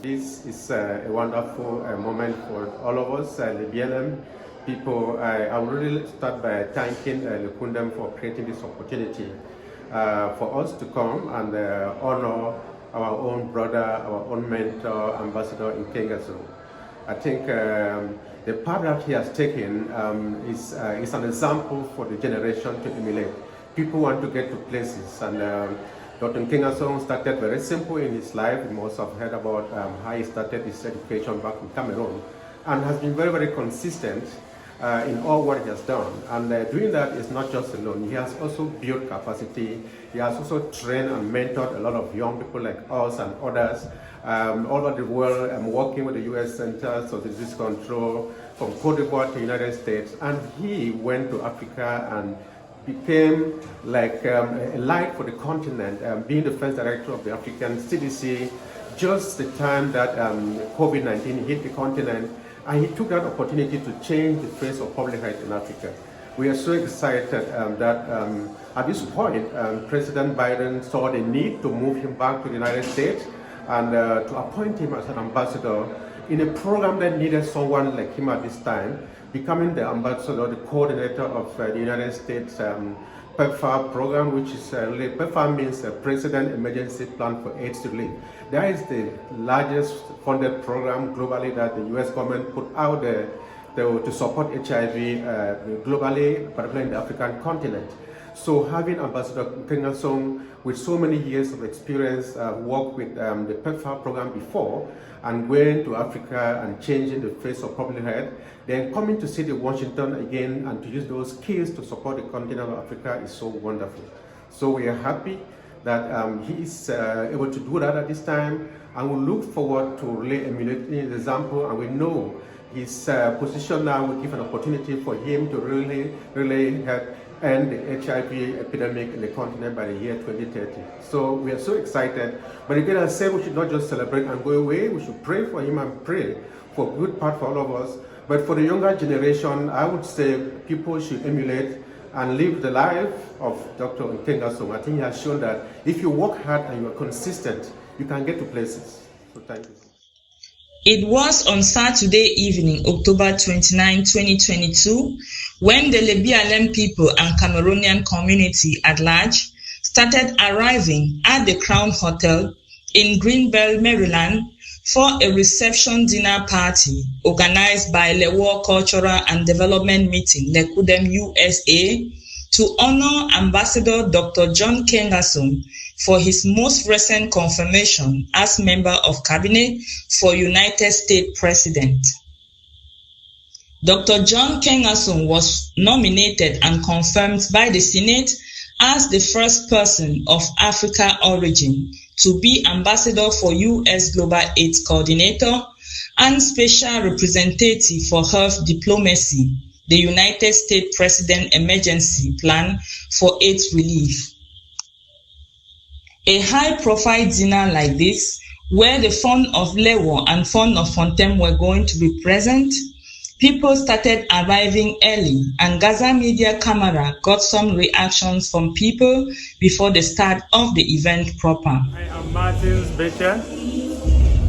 This is a wonderful moment for all of us, the BLM people. I will really start by thanking the Kundam for creating this opportunity for us to come and honor our own brother, our own mentor, Ambassador Nkengasong. I think the path that he has taken is an example for the generation to emulate. People want to get to places, and Dr. Kingasong started very simple in his life. You must have heard about how he started his education back in Cameroon, and has been very, very consistent in all what he has done. And doing that is not just alone. He has also built capacity. He has also trained and mentored a lot of young people like us and others all over the world. I'm working with the U.S. Centers of Disease Control from Cote d'Ivoire to the United States. And he went to Africa and became like a light for the continent, being the first director of the African CDC, just the time that COVID-19 hit the continent. And he took that opportunity to change the face of public health in Africa. We are so excited that at this point, President Biden saw the need to move him back to the United States and to appoint him as an ambassador in a program that needed someone like him at this time, becoming the ambassador, the coordinator of the United States PEPFAR program, which is really, PEPFAR means President Emergency Plan for AIDS Relief. That is the largest funded program globally that the US government put out there to support HIV globally, particularly in the African continent. So having Ambassador Kingasong with so many years of experience, worked with the PEPFAR program before, and going to Africa and changing the face of public health, then coming to City Washington again and to use those skills to support the continent of Africa is so wonderful. So we are happy that he is able to do that at this time, and we look forward to really emulating his example, and we know his position now will give an opportunity for him to really help end the HIV epidemic in the continent by the year 2030. So we are so excited. But again, I say we should not just celebrate and go away. We should pray for him and pray for good part for all of us. But for the younger generation, I would say people should emulate and live the life of Dr. Nkengasong. I think he has shown that if you work hard and you are consistent, you can get to places. So thank you. It was on Saturday evening, October 29, 2022, when the BLM people and Cameroonian community at large started arriving at the Crown Hotel in Greenbelt, Maryland, for a reception dinner party organized by Lewo Cultural and Development Meeting, Lekudem USA, to honor Ambassador Dr. John Kingasong for his most recent confirmation as member of cabinet for United States President. Dr. John Kingasong was nominated and confirmed by the Senate as the first person of Africa origin to be ambassador for U.S. Global AIDS Coordinator and Special Representative for Health Diplomacy, the United States President Emergency Plan for AIDS Relief. A high-profile dinner like this, where the fond of Lewo and fond of Fontaine were going to be present, people started arriving early, and Gaza Media Camera got some reactions from people before the start of the event proper. I am Martin Becher,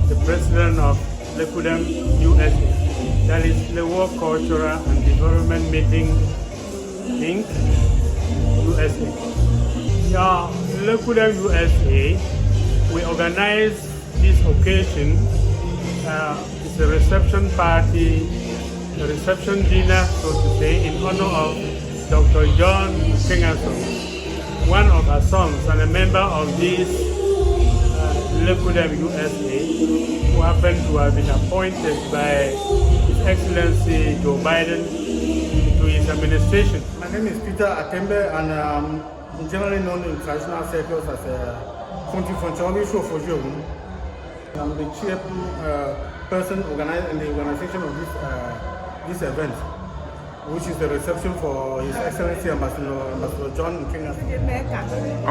the president of Lekudem USA. That is Lewo Cultural and Development Meeting, Inc., USA. Yeah, Lekudem USA, we organize this occasion. It's a reception party, a reception dinner, so to say, in honor of Dr. John Kingasong, one of our sons and a member of this Lekudem USA, who happened to have been appointed by His Excellency Joe Biden to his administration. My name is Peter Atembe, and I'm generally known in traditional circles as a Fontifonchori Shofojo. I'm the chairperson in the organization of this event, which is the reception for His Excellency Ambassador John Kingasong.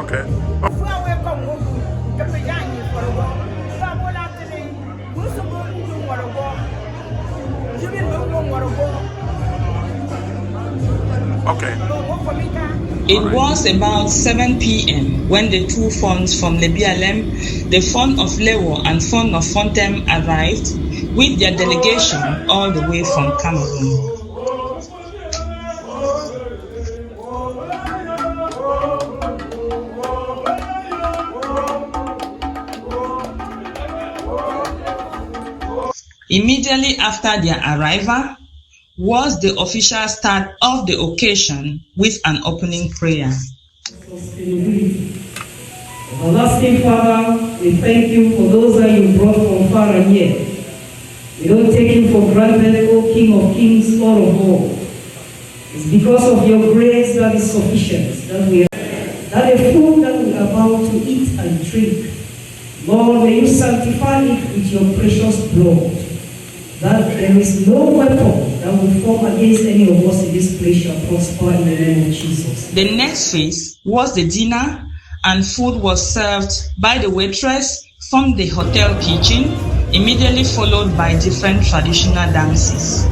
Okay. Okay. It was about 7 p.m. when the two funds from the BLM, the Fund of Lewo and Fund of Fontem arrived with their delegation all the way from Cameroon. Immediately after their arrival was the official start of the occasion with an opening prayer. Everlasting Father, we thank you for those that you brought from far and near. We don't take you for granted, O King of Kings, Lord of all. It's because of your grace that is sufficient that we that the food that we are about to eat and drink, Lord, may you sanctify it with your precious blood, that there is no weapon that will form against any of us in this place shall prosper in the name of Jesus. The next phase was the dinner, and food was served by the waitress from the hotel kitchen, immediately followed by different traditional dances.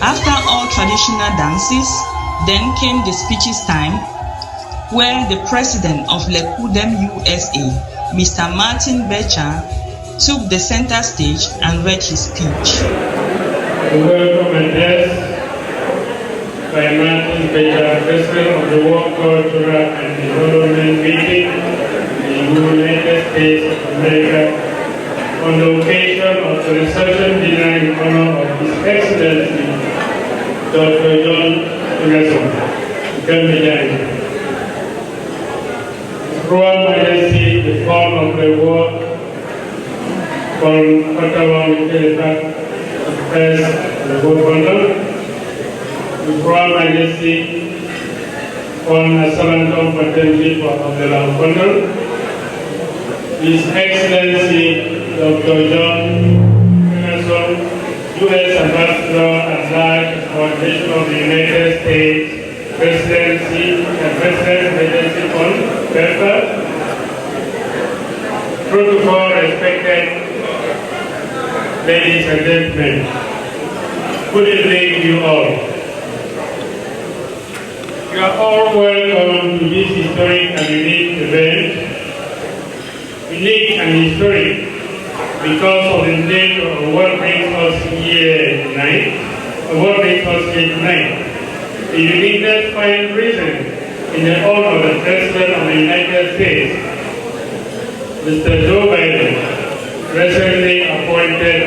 After all traditional dances, then came the speeches time, where the president of Lekudem USA, Mr. Martin Becher, took the center stage and read his speech. Welcome address by Martin Becher, President of the World Cultural and Development Meeting in the United States of America, on the occasion of the reception dinner in honor of His Excellency Dr. John Kingasong, His Royal Majesty, the Fount of the World, from Ottawa, Press, the World Founder, His Royal Majesty, on a Salantom Paternity for Abdullah Kondor, His Excellency Dr. John Kingasong, U.S. Ambassador at Large for the Nation of the United States Presidency and President Emergency Fund, welfare. Protocol respected ladies and gentlemen. Good evening, you all. You are all welcome to this historic and unique event. Unique and historic because of the nature of what brings us here tonight. The uniqueness finds reason in the honor of the President of the United States, Mr. Joe Biden, recently appointed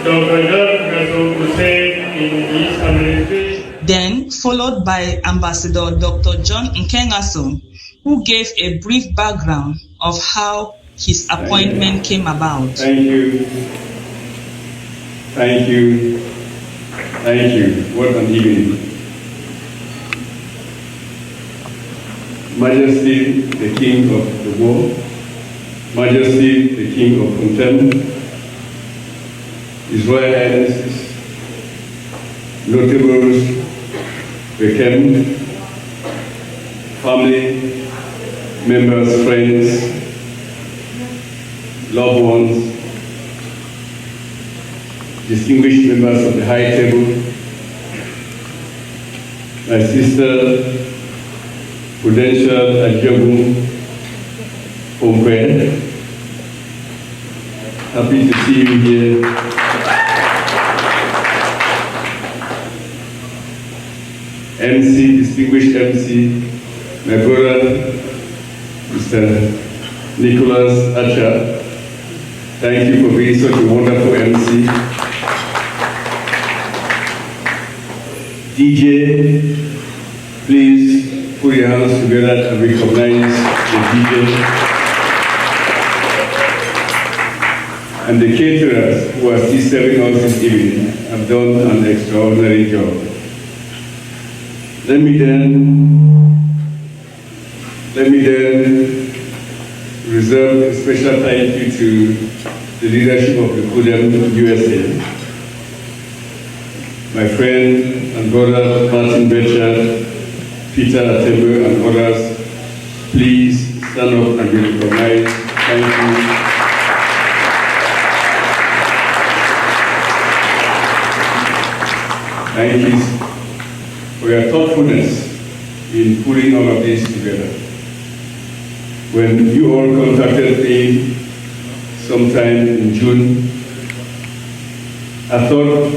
Dr. John Kingasong to serve in his administration. Then followed by Ambassador Dr. John Nkengasong, who gave a brief background of how his appointment came about. Thank you. Thank you. Thank you. What an evening. Majesty, the King of the world, Majesty, the King of Contempt, His Royal Highnesses, notables, became family, members, friends, loved ones, distinguished members of the High Table, my sister, Prudential Ajogun Pompe. Happy to see you here. MC, distinguished MC, my brother, Mr. Nicholas Acha. Thank you for being such a wonderful MC. DJ, please put your hands together and recognize the DJ. And the caterers who are still serving us this evening have done an extraordinary job. Let me then reserve a special thank you to the leadership of the Kudem USA, my friend and brother Martin Betcher, Peter Atembe, and others. Please stand up and be recognized. Thank you. Thank you for your thoughtfulness in putting all of this together. When you all contacted me sometime in June, I thought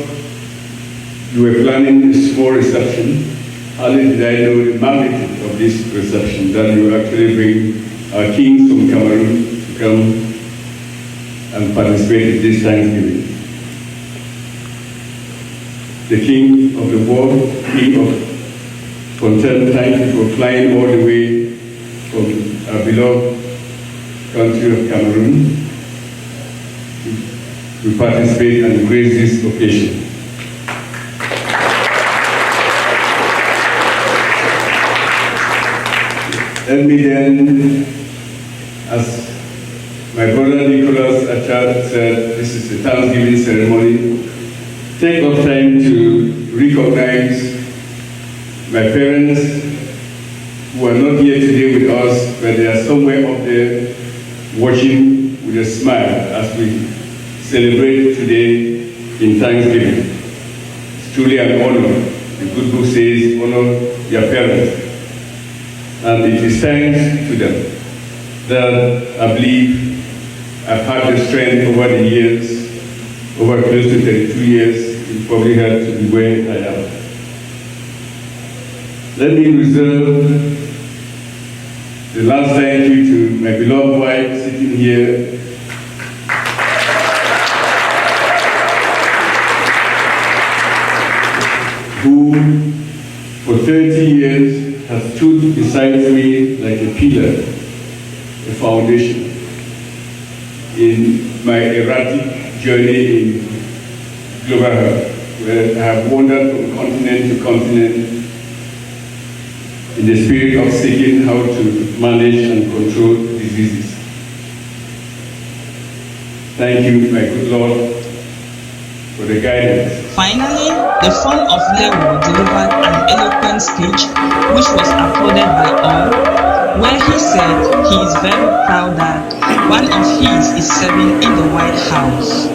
you were planning a small reception. Hardly did I know the magnitude of this reception, that you will actually bring our kings from Cameroon to come and participate in this Thanksgiving. The King of the world, King of Contempt, thank you for flying all the way from our beloved country of Cameroon to participate and grace this occasion. Let me then, as my brother Nicholas Achad said, this is a Thanksgiving ceremony, take up time to recognize my parents who are not here today with us, but they are somewhere up there watching with a smile as we celebrate today in Thanksgiving. It's truly an honor. The good book says, honor your parents. And it is thanks to them that I believe I've had the strength over the years, over close to 32 years, it probably had to be where I am. Let me reserve the last thank you to my beloved wife sitting here. Who, for 30 years, has stood beside me like a pillar, a foundation, in my erratic journey in global health, where I have wandered from continent to continent, in the spirit of seeking how to manage and control diseases. Thank you, my good Lord, for the guidance. Finally, the Fon of Lewo delivered an eloquent speech which was applauded by all, where he said he is very proud that one of his is serving in the White House.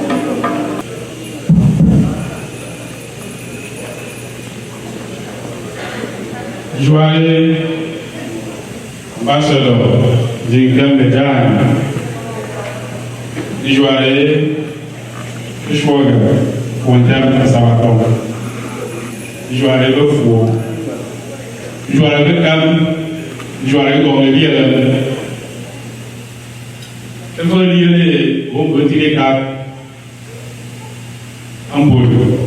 Joyeux ambassadeur Nkengasong, joyeux Ishwaga, Fontaine Sabaton, joyeux le fou, joyeux le calme, joyeux comme le bien. Il faut lire au petit cas en boulot.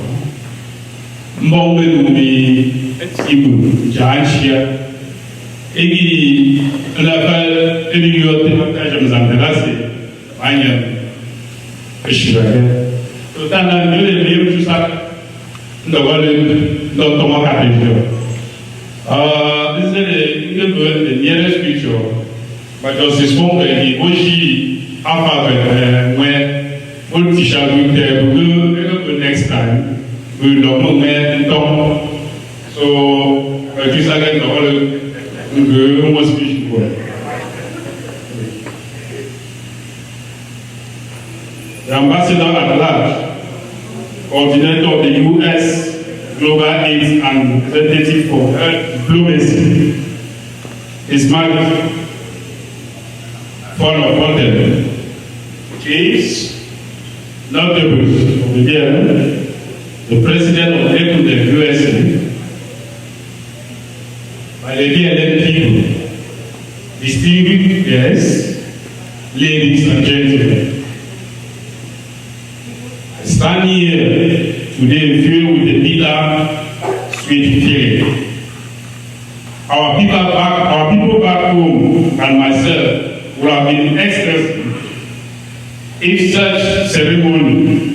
Mbongo numi etimu janchia egi la bal eliyote mataja mzandelase anya ishirake totana nule liyo chusa ndogale ndotoma katejo this is the nearest picture but Justice Fonga di oji afa when all teacher will the next time we don't know where so this again the whole speech for the ambassador at large, coordinator of the U.S. Global AIDS and representative for diplomacy, is married Fon of Fontaine, is notable of the year. The President of the USA, by the DLM people, distinguished guests, ladies and gentlemen, I stand here today filled with a bitter, sweet feeling. Our people back home and myself would have been ecstasy if such ceremony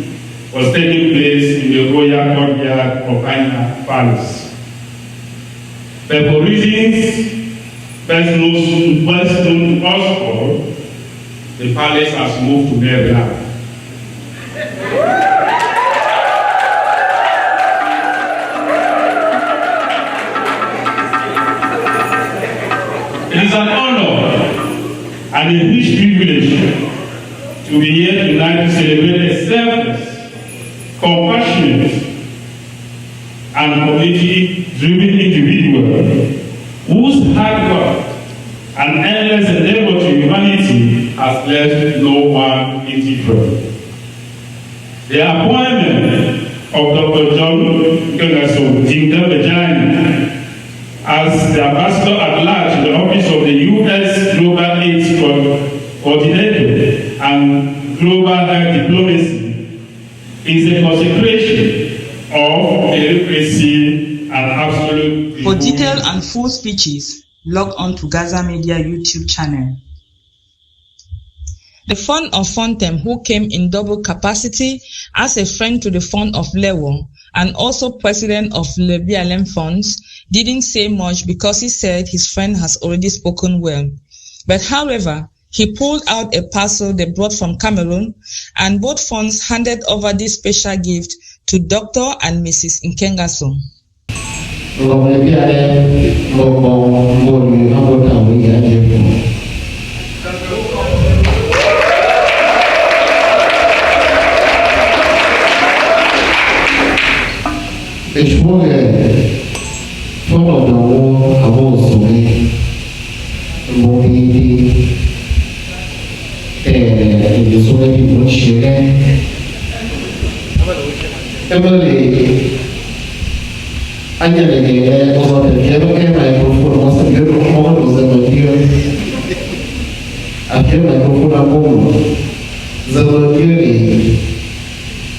was taking place in the royal courtyard of Anya Palace. But for reasons best known to us all, the palace has moved to Maryland. It is an honor and a rich privilege to be here tonight to celebrate a selfless, compassionate and community-driven individual whose hard work and endless endeavor to humanity has left no one indifferent. The appointment of Dr. John Nkengasong as the ambassador at large in the office of the U.S. Global AIDS Coordinator and Global Health Diplomacy is a consecration of democracy and absolute. For detailed and full speeches, log on to Gaza Media YouTube channel. The Fon of Fontaine, who came in double capacity as a friend to the Fon of Lewo and also president of Le BLM Funds, didn't say much because he said his friend has already spoken well. But however, he pulled out a parcel they brought from Cameroon, and both funds handed over this special gift to Dr. and Mrs. Nkengasong.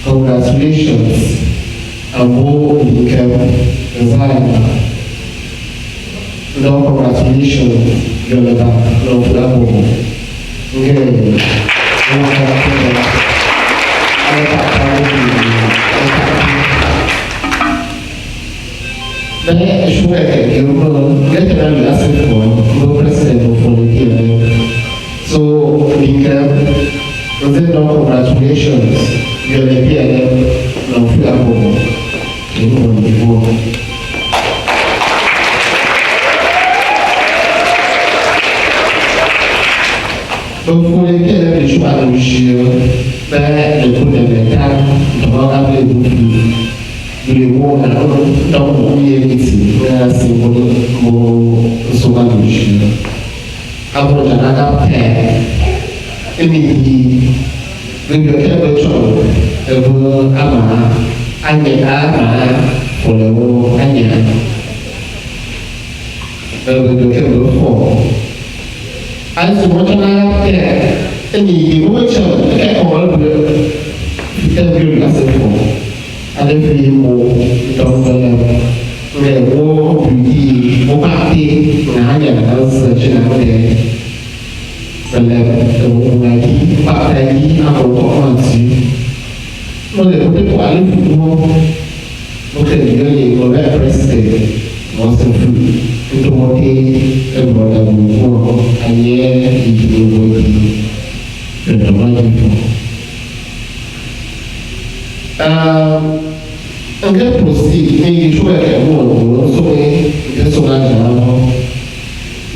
Congratulations, Abo Nkengasong. No, congratulations, you're back. No, je souhaite que vous êtes dans le assez fort, vous président pour le So, congratulations, you are the PLM of Flapo. Donc, pour les PLM, je crois que le coup de l'État, on va rappeler le mot dans mon premier ici, c'est mon souvent le chien. Après, j'en ai fait. Et le bibliothèque de Chon, pour le mot Anya. Le bibliothèque de Fort. Alors, moi, j'en ai fait. Et le mot Chon, ada filmu dalam lewo budi opati hanya harus jenama dalam lagi pak lagi apa masih boleh boleh kuali semua boleh jadi boleh presiden masa untuk mati kepada buku hanya itu boleh dan lagi enggak prosi ini juga kayak mau sore kita sudah jalan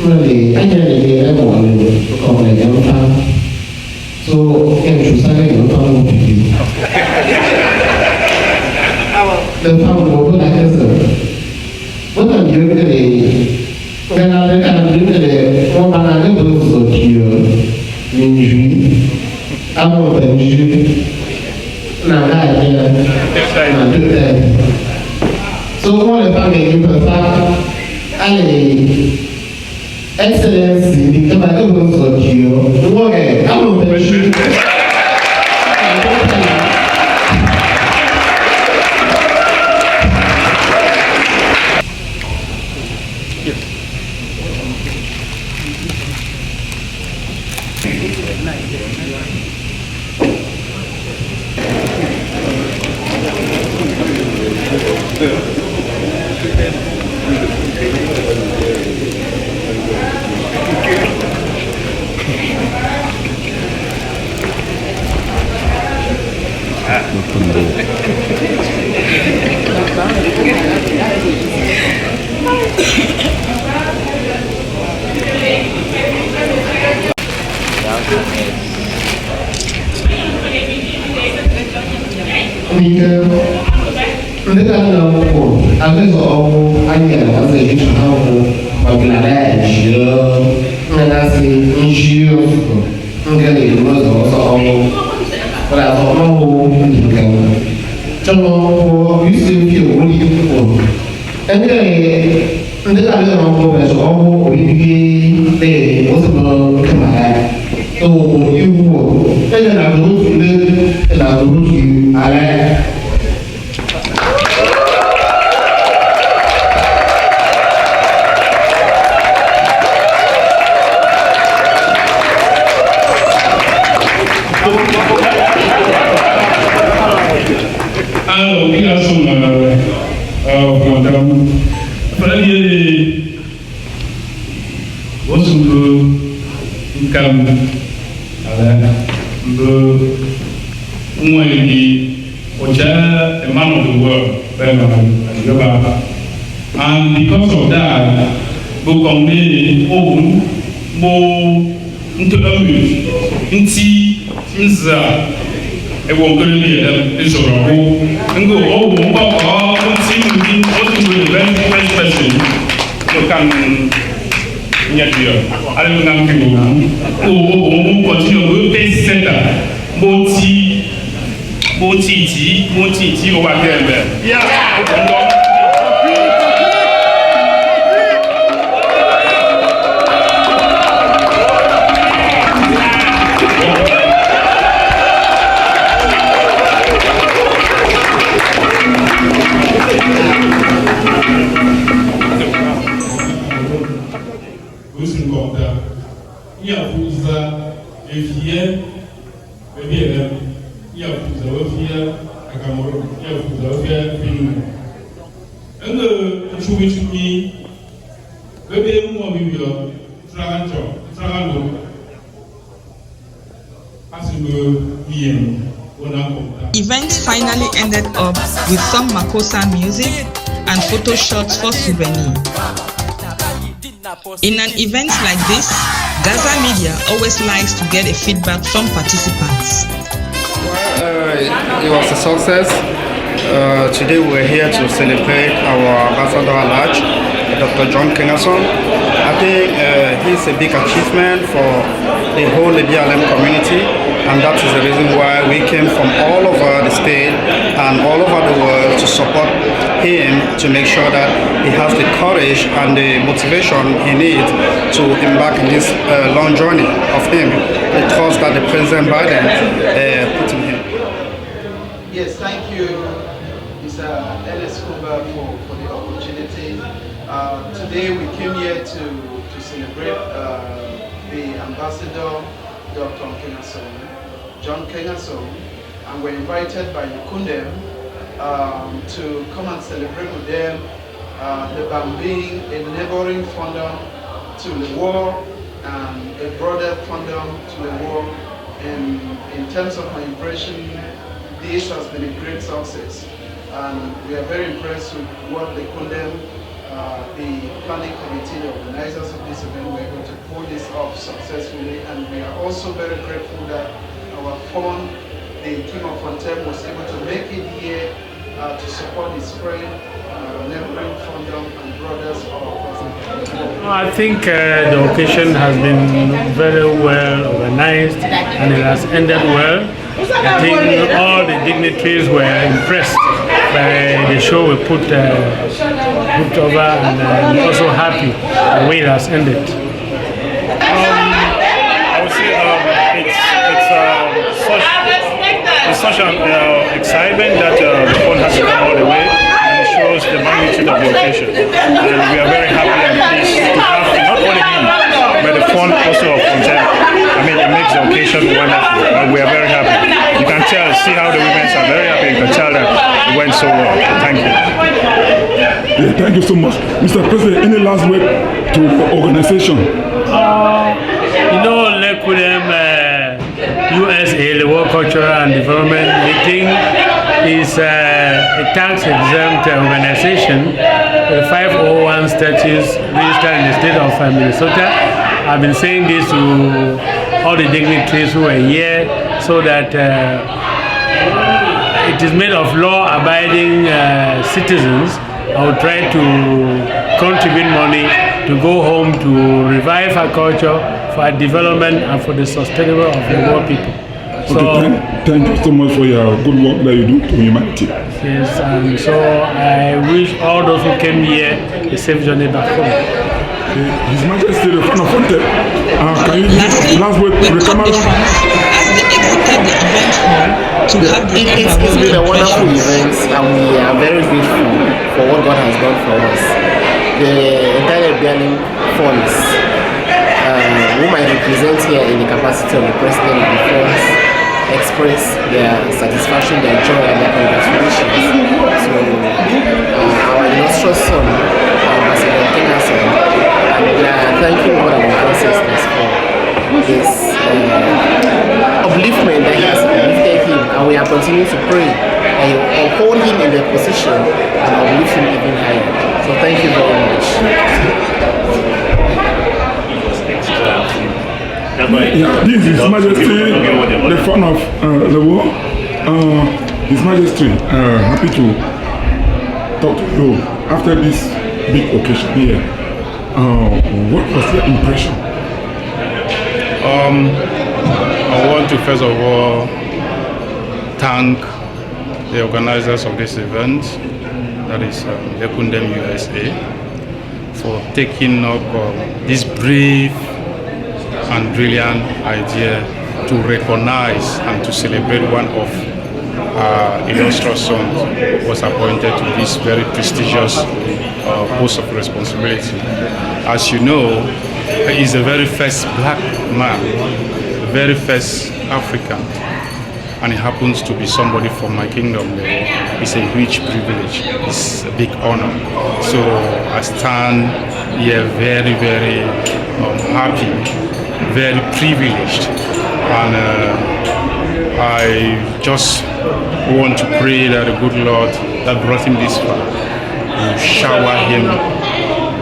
mulai aja dia mau kalau dia jalan so yang susah yang tahu dan tahu mau nak kerja bukan juga ni kan ada juga ni orang ada berusaha dia minggu apa minggu là cái là trước đây số có là ban ngày như vậy anh ấy excellence thì các bạn có muốn sở chiều đúng không kể áp dụng về sự Nước ăn đâu của cái số anh nhà nó gì cũng không mà cái này chưa người ta xin chưa cái gì nó số là số nó thì cần trong nó ví dụ kiểu đi của cái này nước ăn đâu của là số đi để có sự cái mà tôi yêu của cái là đúng chuyện là đúng chuyện à đây Alors, Kingasong, madame, fallait vous comme a man of the world, and because of that, Bokombe, Ogun, Bo, Ntoamu, Nti, Nza. Everyone couldn't hear them. It's all right. And go, oh, see you also with the very first person. So come here. I don't know people. Oh, continue. We'll pay center. Moti, over there. Yeah. Event finally ended up with some Makossa music and photo shots for souvenir. In an event like this, Gaza Media always likes to get a feedback from participants. It was a success. Today we are here to celebrate our ambassador at large, Dr. Kingasong. I think he's a big achievement for the whole BLM community, and that is the reason why we came from all over the state and all over the world to support him, to make sure that he has the courage and the motivation he needs to embark in this long journey of him, the trust that the President Biden put in him. Yes, thank you, Mr. Ellis Kuba, for the opportunity. Today we came here to celebrate the ambassador, Dr. Kingasong, and we're invited by Ukundem to come and celebrate with them the being a neighboring fundum to the war and a broader fundum to the war. And in terms of my impression, this has been a great success, and we are very impressed with what the Kundem, the planning committee, the organizers of this event, were able to pull this off successfully. And we are also very grateful that our fund, the King of Fontem, was able to make it here to support his friend, neighboring fundum and brothers of our I think the occasion has been very well organized and it has ended well. I think all the dignitaries were impressed by the show we put over, and also happy the way it has ended. I would say it's such an excitement that the fund has come all the way, and it shows the magnitude of the occasion. And we are very happy and pleased to have not only him, but the fund also of content. I mean, it makes the occasion wonderful, and we are very happy. You can tell, see how the women are very happy. You can tell that it went so well. Thank you. Yeah, thank you so much. Mr. President, any last word to the organization? Lekulem USA, the World Cultural and Development Meeting, is a tax-exempt organization with 501 status registered in the state of Minnesota. I've been saying this to all the dignitaries who are here, so that it is made of law-abiding citizens. I will try to contribute money to go home to revive our culture for our development and for the sustainable of the world people. Okay, thank you so much for your good work that you do to humanity. Yes, and so I wish all those who came here a safe journey back home. His Majesty, the Fund of Fontem, can you give last word to the camera? It's been a wonderful event, and we are very grateful for what God has done for us. The entire BLM funds, whom I represent here in the capacity of the President of the funds, express their satisfaction, their joy, and their congratulations to our illustrious son, Ambassador Kingasong, and we are thanking God and our ancestors for this upliftment that He has uplifted him, and we are continuing to pray and uphold him in the position and uplift him even higher. So thank you very much. Yeah, this is His Majesty, the Fund of the War. His Majesty, happy to talk to you after this big occasion here. What was your impression? I want to first of all thank the organizers of this event, that is Kundem USA, for taking up this brave and brilliant idea to recognize and to celebrate one of our illustrious sons who was appointed to this very prestigious post of responsibility. As you know, he is the very first black man, the very first African, and it happens to be somebody from my kingdom, it's a huge privilege. It's a big honor. So I stand here very, very happy, very privileged, and I just want to pray that the good Lord that brought him this far will shower him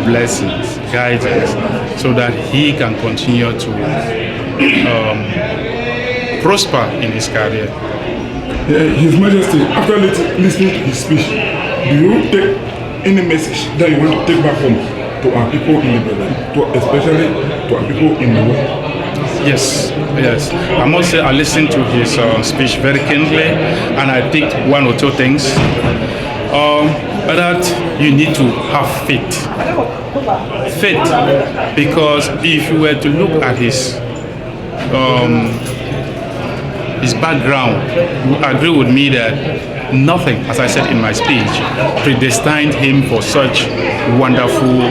blessings, guidance, so that he can continue to prosper in his career. His Majesty, after listening to his speech, do you take any message that you want to take back home to our people in the Benin, especially to our people in the world? Yes. I must say I listened to his speech very keenly, and I picked one or two things. That you need to have faith. Because if you were to look at his background, you agree with me that nothing, as I said in my speech, predestined him for such wonderful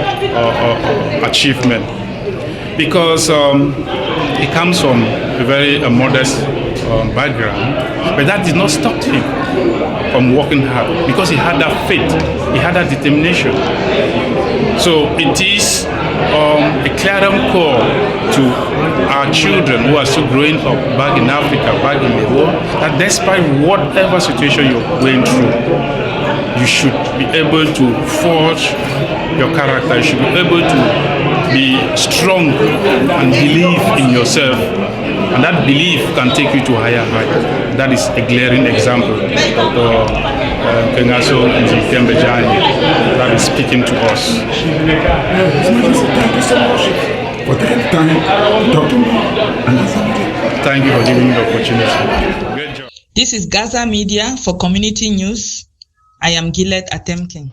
achievement. Because he comes from a very modest background, but that did not stop him from working hard, because he had that faith, he had that determination. So it is a clarion call to our children who are still growing up back in Africa, back in the world, that despite whatever situation you're going through, you should be able to forge your character, you should be able to be strong and believe in yourself, and that belief can take you to higher heights. That is a glaring example. Dr. Kingasong and Nkengasong that is speaking to us. Thank you so much for taking time to talk to me. Thank you for giving me the opportunity. Great job. This is Gaza Media for Community News. I am Gillette Atemkin.